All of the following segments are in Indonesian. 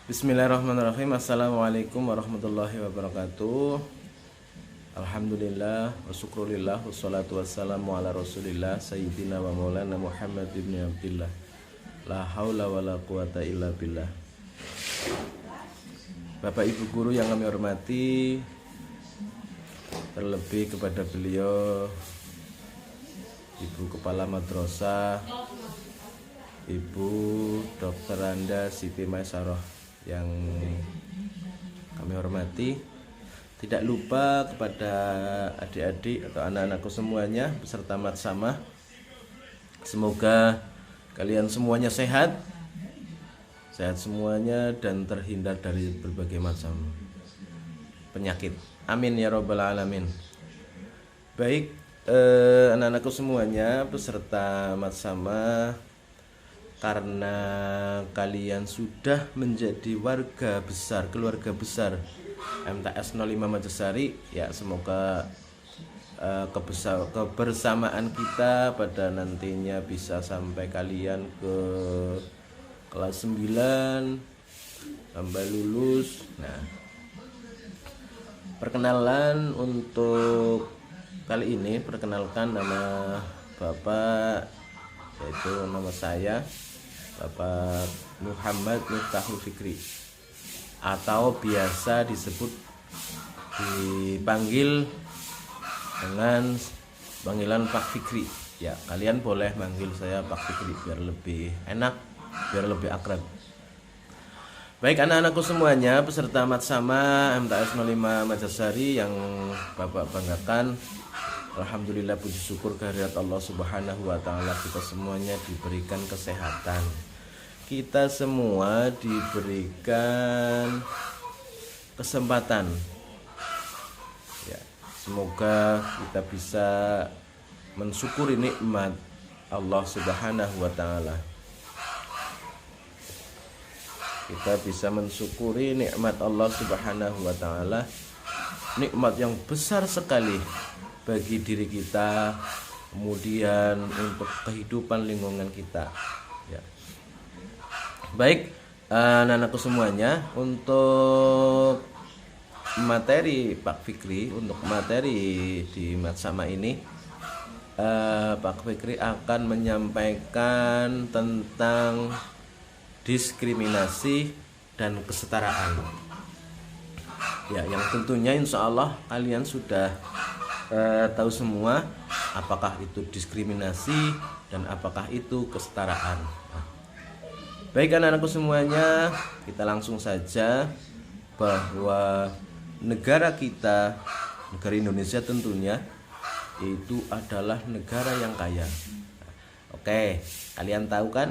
Bismillahirrahmanirrahim. Assalamualaikum warahmatullahi wabarakatuh. Alhamdulillah wa syukrulillah wassalatu wassalamu ala rasulillah sayyidina wa maulana Muhammad ibn Abdillah. La haula wa la quwata illa billah. Bapak Ibu guru yang kami hormati, terlebih kepada beliau Ibu Kepala Madrasah, Ibu Dr. Anda Siti Maisarah yang kami hormati, tidak lupa kepada adik-adik atau anak-anakku semuanya beserta Matsama. Semoga kalian semuanya sehat semuanya dan terhindar dari berbagai macam penyakit. Amin ya robbal alamin. Baik, anak-anakku semuanya beserta Matsama, karena kalian sudah menjadi warga besar, keluarga besar MTS 05 Majasari, ya semoga kebersamaan kita pada nantinya bisa sampai kalian ke kelas 9 sampai lulus. Nah, perkenalan untuk kali ini, perkenalkan nama Bapak, yaitu nama saya Bapak Muhammad Miftahul Fikri, atau biasa dipanggil dengan panggilan Pak Fikri. Ya, kalian boleh manggil saya Pak Fikri biar lebih enak, biar lebih akrab. Baik anak-anakku semuanya peserta Matsama MTS 05 Majasari yang Bapak banggakan, alhamdulillah puji syukur kehadirat Allah Subhanahu wa taala, kita semuanya diberikan kesehatan. Kita semua diberikan kesempatan. Ya, semoga kita bisa mensyukuri nikmat Allah Subhanahu wa taala. Kita bisa mensyukuri nikmat Allah Subhanahu wa taala, nikmat yang besar sekali bagi diri kita, kemudian untuk kehidupan lingkungan kita. Ya. Baik, anak-anakku semuanya, untuk materi Pak Fikri, untuk materi di Matsama ini, Pak Fikri akan menyampaikan tentang diskriminasi dan kesetaraan. Ya, yang tentunya insya Allah kalian sudah tahu semua apakah itu diskriminasi dan apakah itu kesetaraan. Baik anak-anakku semuanya, kita langsung saja bahwa negara kita, negara Indonesia tentunya, itu adalah negara yang kaya. Oke, kalian tahu kan?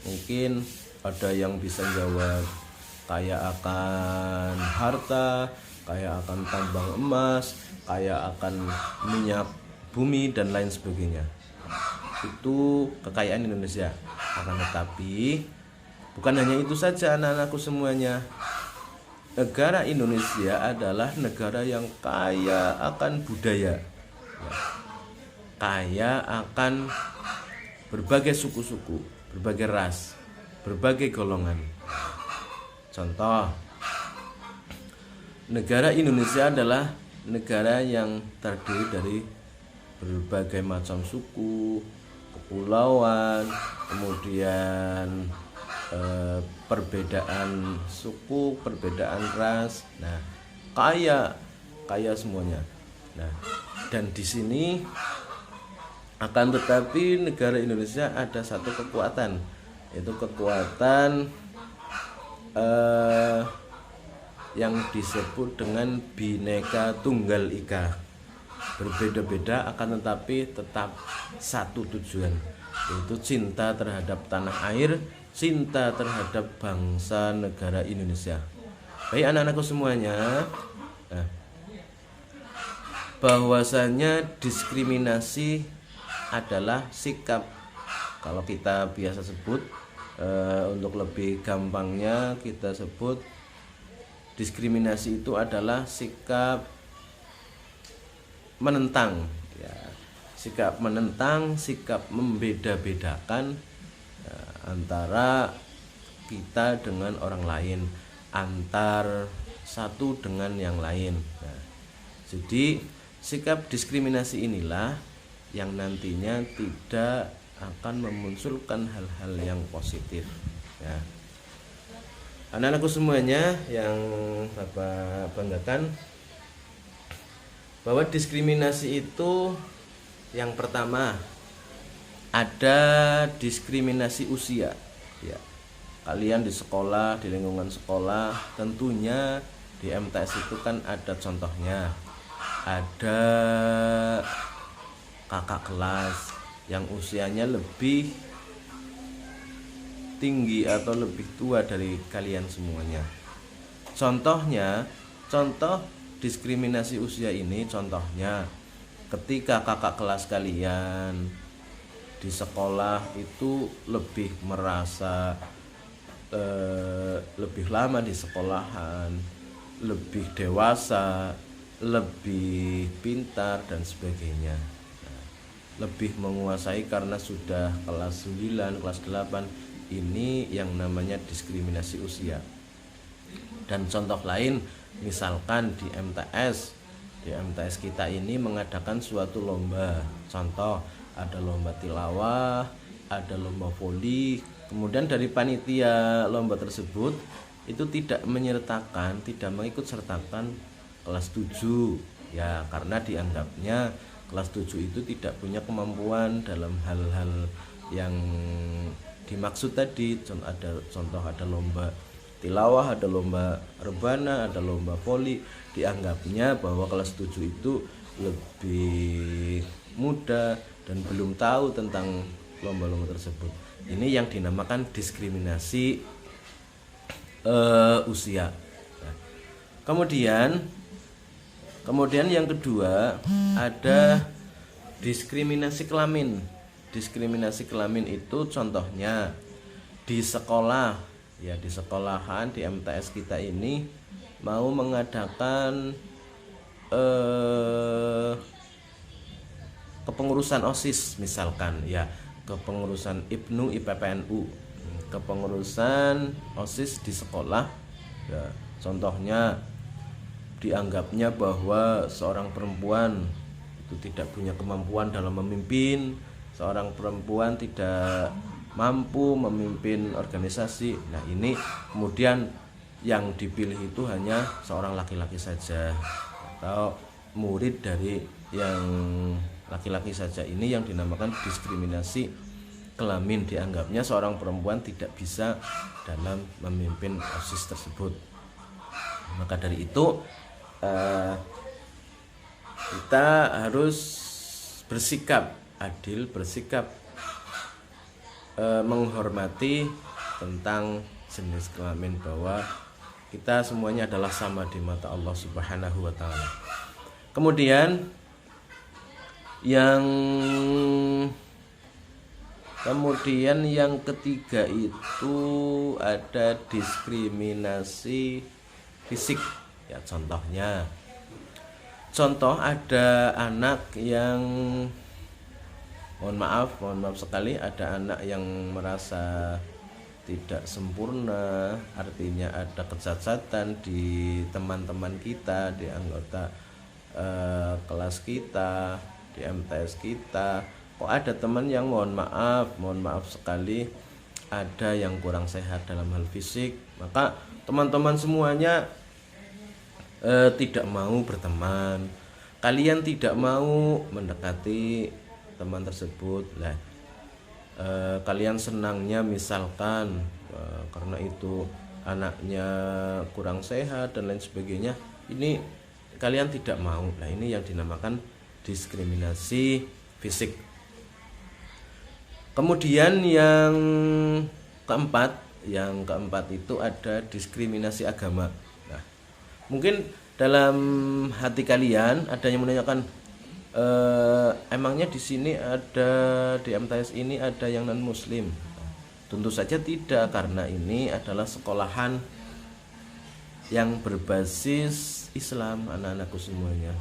Mungkin ada yang bisa jawab kaya akan harta, kaya akan tambang emas, kaya akan minyak bumi dan lain sebagainya. Itu kekayaan Indonesia. Akan tetapi bukan hanya itu saja anak-anakku semuanya. Negara Indonesia adalah negara yang kaya akan budaya, ya. Kaya akan berbagai suku-suku, berbagai ras, berbagai golongan. Contoh, negara Indonesia adalah negara yang terdiri dari berbagai macam suku, kepulauan, kemudian perbedaan suku, perbedaan ras. Nah, kaya semuanya. Nah, dan di sini akan tetapi negara Indonesia ada satu kekuatan, yaitu kekuatan yang disebut dengan Bhinneka Tunggal Ika. Berbeda-beda akan tetapi tetap satu tujuan, yaitu cinta terhadap tanah air, cinta terhadap bangsa negara Indonesia. Baik anak-anakku semuanya, bahwasanya diskriminasi adalah sikap, kalau kita biasa sebut, untuk lebih gampangnya kita sebut diskriminasi itu adalah sikap menentang, ya. Sikap menentang, sikap membeda-bedakan, ya, antara kita dengan orang lain, antar satu dengan yang lain. Nah, jadi sikap diskriminasi inilah yang nantinya tidak akan memunculkan hal-hal yang positif, ya. Anak-anakku semuanya yang Bapak banggakan, bahwa diskriminasi itu yang pertama ada diskriminasi usia, ya. Kalian di sekolah, di lingkungan sekolah, tentunya di MTS itu kan ada contohnya, ada kakak kelas yang usianya lebih tinggi atau lebih tua dari kalian semuanya. Contoh diskriminasi usia ini, contohnya ketika kakak kelas kalian di sekolah itu lebih merasa lebih lama di sekolahan, lebih dewasa, lebih pintar dan sebagainya. Nah, lebih menguasai karena sudah kelas 9, kelas 8. Ini yang namanya diskriminasi usia. Dan contoh lain, misalkan di MTS kita ini mengadakan suatu lomba. Contoh, ada lomba tilawah, ada lomba voli. Kemudian dari panitia lomba tersebut itu tidak mengikut sertakan kelas 7, ya, karena dianggapnya kelas 7 itu tidak punya kemampuan dalam hal-hal yang dimaksud tadi. Ada lomba tilawah, ada lomba rebana, ada lomba voli. Dianggapnya bahwa kelas 7 itu lebih muda dan belum tahu tentang lomba-lomba tersebut. Ini yang dinamakan diskriminasi usia. Nah, kemudian yang kedua ada diskriminasi kelamin. Diskriminasi kelamin itu contohnya di sekolah, ya, di sekolahan, di MTS kita ini mau mengadakan kepengurusan OSIS misalkan, ya, kepengurusan IPPNU, kepengurusan OSIS di sekolah, ya. Contohnya dianggapnya bahwa seorang perempuan itu tidak punya kemampuan dalam memimpin, seorang perempuan tidak mampu memimpin organisasi. Nah, ini kemudian yang dipilih itu hanya seorang laki-laki saja atau murid dari yang laki-laki saja. Ini yang dinamakan diskriminasi kelamin. Dianggapnya seorang perempuan tidak bisa dalam memimpin OSIS tersebut. Maka dari itu kita harus bersikap adil, bersikap menghormati tentang jenis kelamin, bahwa kita semuanya adalah sama di mata Allah Subhanahu wa taala. Kemudian yang ketiga itu ada diskriminasi fisik, ya. Contoh ada anak yang mohon maaf sekali, ada anak yang merasa tidak sempurna, artinya ada kecacatan di teman-teman kita, di anggota kelas kita, di MTS kita. Kok ada teman yang mohon maaf sekali, ada yang kurang sehat dalam hal fisik, maka teman-teman semuanya tidak mau berteman, kalian tidak mau mendekati teman tersebut. Nah, kalian senangnya misalkan karena itu anaknya kurang sehat dan lain sebagainya, ini kalian tidak mau. Nah, ini yang dinamakan diskriminasi fisik. Kemudian yang keempat itu ada diskriminasi agama. Nah, mungkin dalam hati kalian ada yang menanyakan, emangnya di sini di MTS ini ada yang non muslim? Tentu saja tidak, karena ini adalah sekolahan yang berbasis Islam, anak-anakku semuanya.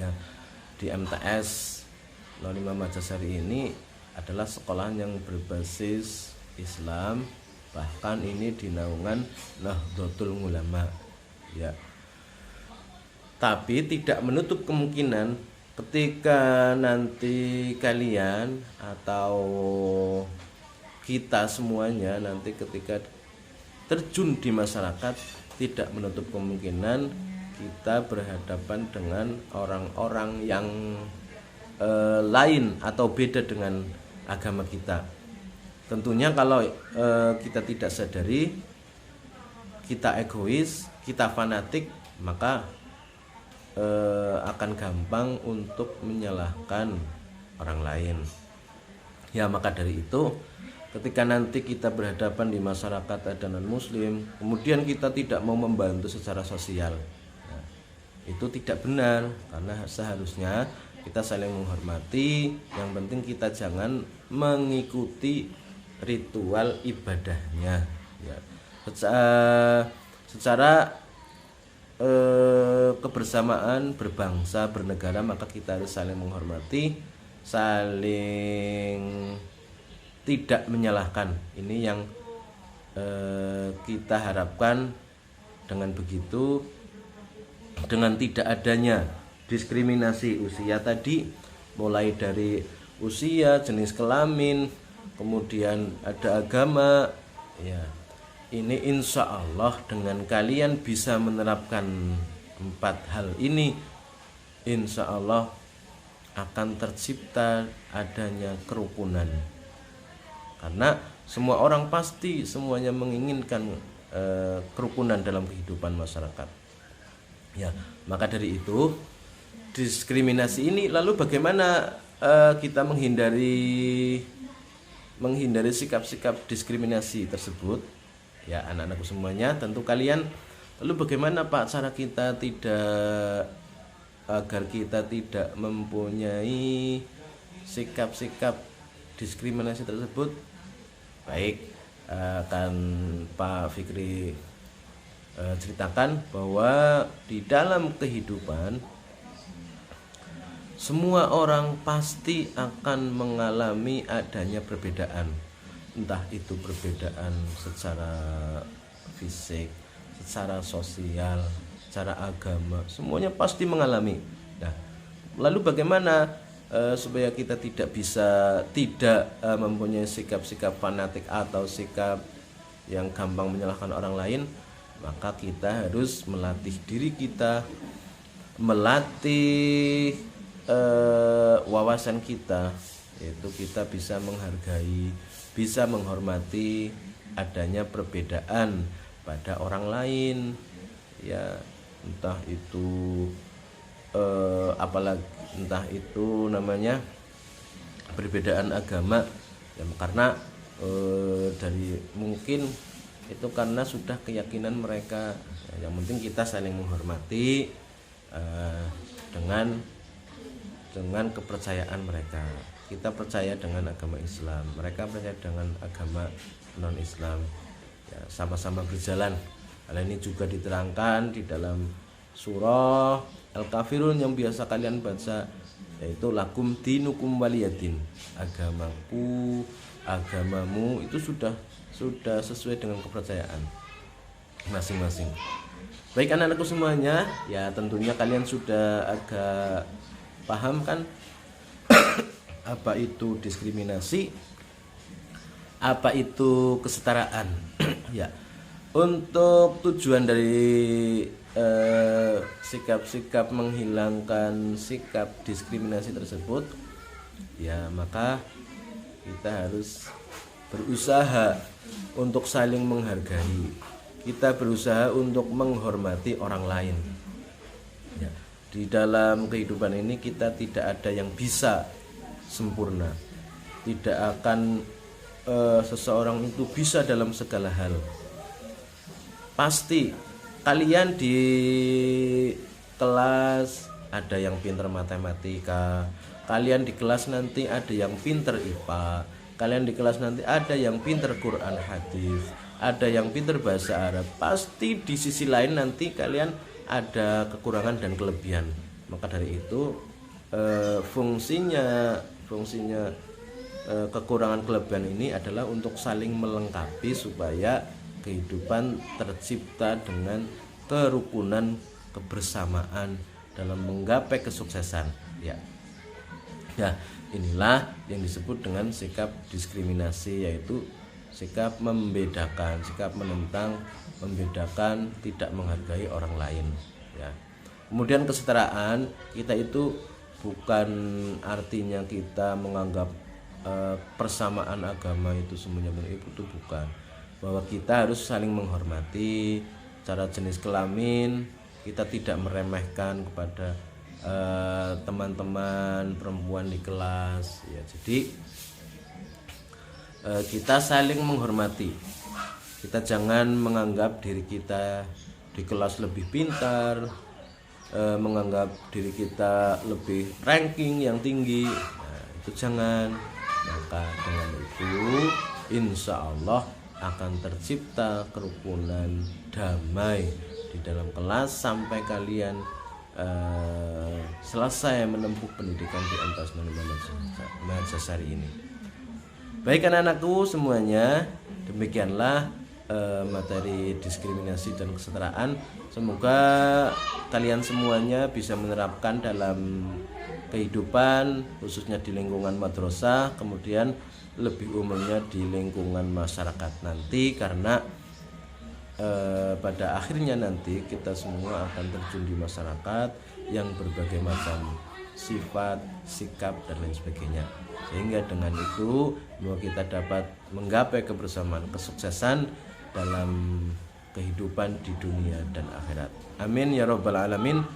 Ya, di MTS 05 Majasari ini adalah sekolahan yang berbasis Islam, bahkan ini di naungan Nahdlatul Ulama ya. Tapi tidak menutup kemungkinan ketika nanti kalian atau kita semuanya nanti ketika terjun di masyarakat, tidak menutup kemungkinan kita berhadapan dengan orang-orang yang lain atau beda dengan agama kita. Tentunya kalau kita tidak sadari, kita egois, kita fanatik, maka akan gampang untuk menyalahkan orang lain. Ya, maka dari itu ketika nanti kita berhadapan di masyarakat ada non-muslim, kemudian kita tidak mau membantu secara sosial, nah, itu tidak benar, karena seharusnya kita saling menghormati. Yang penting kita jangan mengikuti ritual ibadahnya ya. Secara kebersamaan berbangsa bernegara, maka kita harus saling menghormati, saling tidak menyalahkan. Ini yang kita harapkan. Dengan begitu, dengan tidak adanya diskriminasi usia tadi, mulai dari usia, jenis kelamin, kemudian ada agama ya, ini insya Allah dengan kalian bisa menerapkan 4 hal ini, insya Allah akan tercipta adanya kerukunan. Karena semua orang pasti semuanya menginginkan kerukunan dalam kehidupan masyarakat ya. Maka dari itu diskriminasi ini, lalu bagaimana kita menghindari sikap-sikap diskriminasi tersebut ya, anak-anakku semuanya. Tentu kalian, lalu bagaimana Pak cara kita agar kita tidak mempunyai sikap-sikap diskriminasi tersebut? Baik, akan Pak Fikri ceritakan bahwa di dalam kehidupan semua orang pasti akan mengalami adanya perbedaan, entah itu perbedaan secara fisik, secara sosial, secara agama, semuanya pasti mengalami. Nah, lalu bagaimana supaya kita tidak mempunyai sikap-sikap fanatik atau sikap yang gampang menyalahkan orang lain? Maka kita harus melatih diri kita, melatih wawasan kita, yaitu kita bisa menghargai, bisa menghormati adanya perbedaan pada orang lain ya, entah itu entah itu namanya perbedaan agama ya, karena dari mungkin itu karena sudah keyakinan mereka ya, yang penting kita saling menghormati dengan kepercayaan mereka. Kita percaya dengan agama Islam, mereka percaya dengan agama non-Islam ya, sama-sama berjalan. Hal ini juga diterangkan di dalam surah Al-Kafirun yang biasa kalian baca, yaitu lakum dinukum waliyadin, agamaku, agamamu, itu sudah sesuai dengan kepercayaan masing-masing. Baik anak-anakku semuanya, ya tentunya kalian sudah agak paham kan apa itu diskriminasi, apa itu kesetaraan ya. Untuk tujuan dari sikap-sikap menghilangkan sikap diskriminasi tersebut ya, maka kita harus berusaha untuk saling menghargai, kita berusaha untuk menghormati orang lain ya. Di dalam kehidupan ini kita tidak ada yang bisa sempurna, tidak akan seseorang itu bisa dalam segala hal. Pasti kalian di kelas ada yang pintar matematika, kalian di kelas nanti ada yang pintar IPA, kalian di kelas nanti ada yang pintar Quran hadis, ada yang pintar bahasa Arab. Pasti di sisi lain nanti kalian ada kekurangan dan kelebihan. Maka dari itu fungsinya kekurangan kelebihan ini adalah untuk saling melengkapi supaya kehidupan tercipta dengan kerukunan, kebersamaan dalam menggapai kesuksesan. Ya. Nah, inilah yang disebut dengan sikap diskriminasi, yaitu sikap membedakan, sikap menentang, membedakan, tidak menghargai orang lain. Ya. Kemudian kesetaraan, kita itu bukan artinya kita menganggap persamaan agama itu semuanya itu bukan, bahwa kita harus saling menghormati cara jenis kelamin, kita tidak meremehkan kepada teman-teman perempuan di kelas ya. Jadi kita saling menghormati, kita jangan menganggap diri kita di kelas lebih pintar, menganggap diri kita lebih ranking yang tinggi. Nah, itu jangan. Maka dengan itu insya Allah akan tercipta kerukunan, damai di dalam kelas sampai kalian selesai menempuh pendidikan di atas Mahasiswasari ini. Baik anak-anakku semuanya, demikianlah materi diskriminasi dan kesetaraan. Semoga kalian semuanya bisa menerapkan dalam kehidupan, khususnya di lingkungan madrasah, kemudian lebih umumnya di lingkungan masyarakat nanti, karena pada akhirnya nanti kita semua akan terjun di masyarakat yang berbagai macam sifat, sikap dan lain sebagainya, sehingga dengan itu bahwa kita dapat menggapai kebersamaan, kesuksesan dalam kehidupan di dunia dan akhirat. Amin ya rabbal alamin.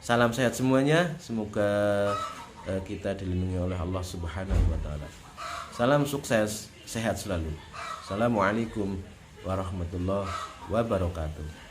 Salam sehat semuanya, semoga kita dilindungi oleh Allah Subhanahu wa taala. Salam sukses, sehat selalu. Assalamualaikum warahmatullahi wabarakatuh.